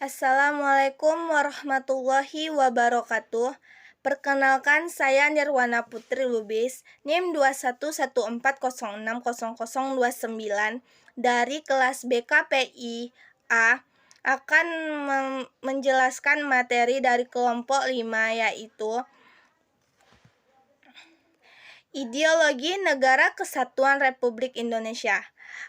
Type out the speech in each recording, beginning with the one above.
Assalamualaikum warahmatullahi wabarakatuh. Perkenalkan, saya Nirwana Putri Lubis, NIM 2114060029 dari kelas BKPI A akan menjelaskan materi dari kelompok 5, yaitu Ideologi Negara Kesatuan Republik Indonesia.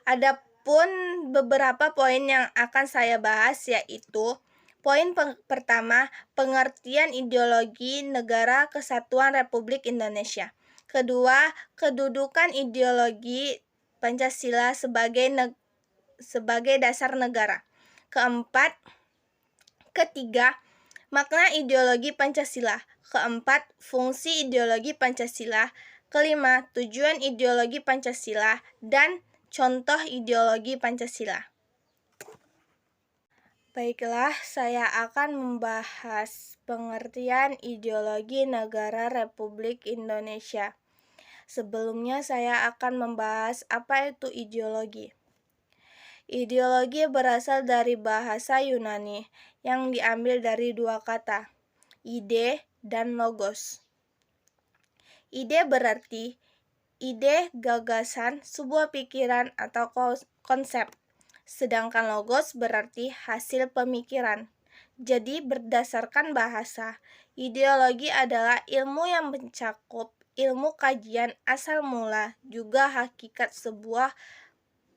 Adapun beberapa poin yang akan saya bahas, yaitu poin pertama, pengertian ideologi Negara Kesatuan Republik Indonesia. Kedua, kedudukan ideologi Pancasila sebagai dasar negara. Ketiga, makna ideologi Pancasila. Keempat, fungsi ideologi Pancasila. Kelima, tujuan ideologi Pancasila dan contoh ideologi Pancasila. Baiklah, saya akan membahas pengertian ideologi Negara Republik Indonesia. Sebelumnya saya akan membahas apa itu ideologi. Ideologi berasal dari bahasa Yunani yang diambil dari dua kata, ide dan logos. Ide berarti ide, gagasan, sebuah pikiran atau konsep. Sedangkan logos berarti hasil pemikiran. Jadi berdasarkan bahasa, ideologi adalah ilmu yang mencakup ilmu kajian asal mula juga hakikat sebuah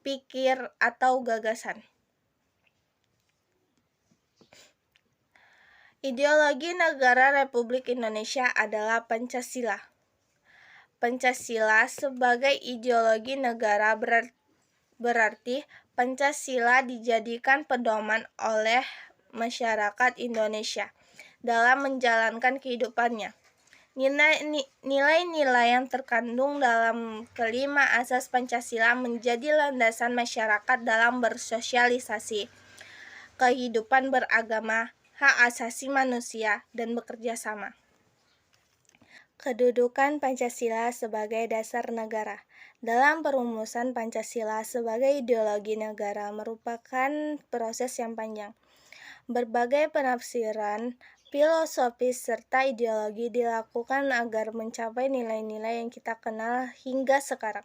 pikir atau gagasan. Ideologi Negara Republik Indonesia adalah Pancasila. Pancasila sebagai ideologi negara berarti Pancasila dijadikan pedoman oleh masyarakat Indonesia dalam menjalankan kehidupannya. Nilai-nilai yang terkandung dalam kelima asas Pancasila menjadi landasan masyarakat dalam bersosialisasi, kehidupan beragama, hak asasi manusia, dan bekerja sama. Kedudukan Pancasila sebagai dasar negara. Dalam perumusan Pancasila sebagai ideologi negara merupakan proses yang panjang. Berbagai penafsiran, filosofis, serta ideologi dilakukan agar mencapai nilai-nilai yang kita kenal hingga sekarang.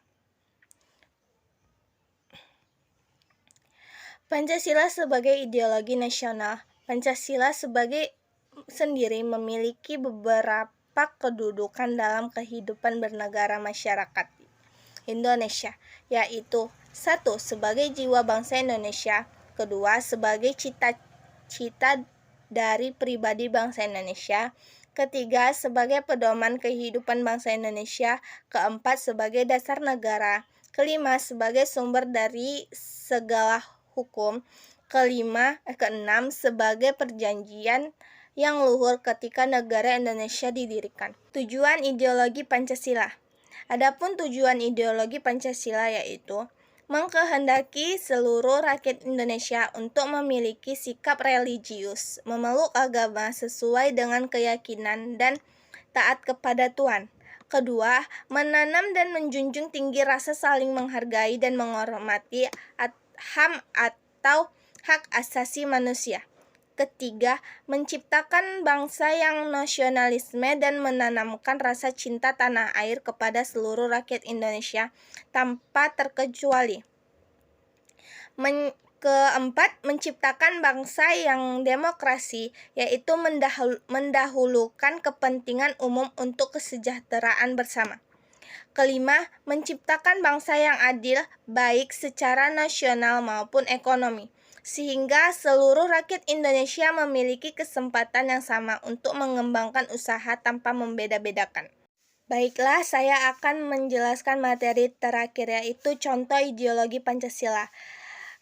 Pancasila sebagai ideologi nasional. Pancasila sebagai sendiri memiliki beberapa kedudukan dalam kehidupan bernegara masyarakat Indonesia, yaitu 1. Sebagai jiwa bangsa Indonesia. Kedua, sebagai cita-cita dari pribadi bangsa Indonesia. Ketiga, sebagai pedoman kehidupan bangsa Indonesia. Keempat, sebagai dasar negara. Kelima, sebagai sumber dari segala hukum. Keenam, sebagai perjanjian yang luhur ketika negara Indonesia didirikan. Tujuan ideologi Pancasila. Adapun tujuan ideologi Pancasila yaitu mengkehendaki seluruh rakyat Indonesia untuk memiliki sikap religius, memeluk agama sesuai dengan keyakinan dan taat kepada Tuhan. Kedua, menanam dan menjunjung tinggi rasa saling menghargai dan menghormati HAM atau hak asasi manusia. Ketiga, menciptakan bangsa yang nasionalisme dan menanamkan rasa cinta tanah air kepada seluruh rakyat Indonesia tanpa terkecuali. Keempat, menciptakan bangsa yang demokrasi, yaitu mendahulukan kepentingan umum untuk kesejahteraan bersama. Kelima, menciptakan bangsa yang adil, baik secara nasional maupun ekonomi, sehingga seluruh rakyat Indonesia memiliki kesempatan yang sama untuk mengembangkan usaha tanpa membeda-bedakan. Baiklah, saya akan menjelaskan materi terakhir, yaitu contoh ideologi Pancasila.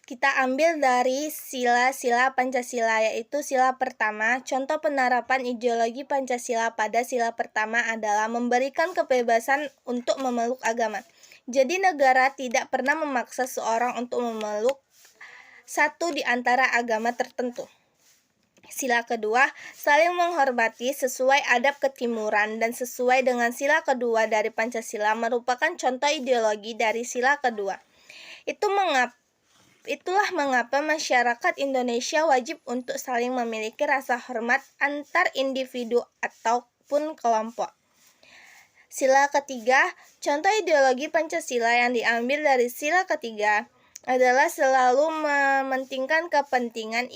Kita ambil dari sila-sila Pancasila, yaitu sila pertama. Contoh penerapan ideologi Pancasila pada sila pertama adalah memberikan kebebasan untuk memeluk agama. Jadi negara tidak pernah memaksa seorang untuk memeluk satu di antara agama tertentu. Sila kedua, saling menghormati sesuai adab ketimuran dan sesuai dengan sila kedua dari Pancasila merupakan contoh ideologi dari sila kedua. Itu Itulah mengapa masyarakat Indonesia wajib untuk saling memiliki rasa hormat antar individu ataupun kelompok. Sila ketiga, contoh ideologi Pancasila yang diambil dari sila ketiga adalah selalu mementingkan kepentingan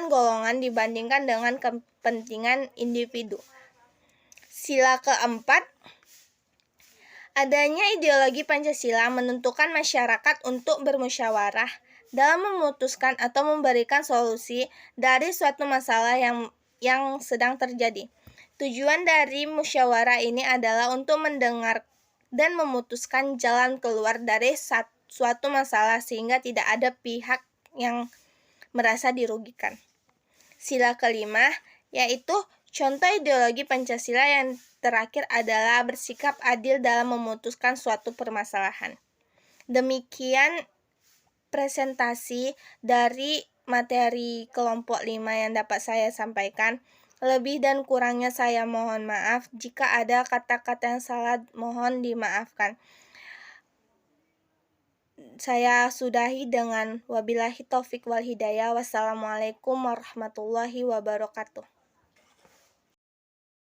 golongan dibandingkan dengan kepentingan individu. Sila keempat, adanya ideologi Pancasila menentukan masyarakat untuk bermusyawarah dalam memutuskan atau memberikan solusi dari suatu masalah yang sedang terjadi. Tujuan dari musyawarah ini adalah untuk mendengar dan memutuskan jalan keluar dari suatu masalah sehingga tidak ada pihak yang merasa dirugikan. Sila kelima, yaitu contoh ideologi Pancasila yang terakhir adalah bersikap adil dalam memutuskan suatu permasalahan. Demikian presentasi dari materi kelompok 5 yang dapat saya sampaikan. Lebih dan kurangnya saya mohon maaf. Jika ada kata-kata yang salah, mohon dimaafkan. Saya sudahi dengan wabillahi taufik wal hidayah. Wassalamualaikum warahmatullahi wabarakatuh.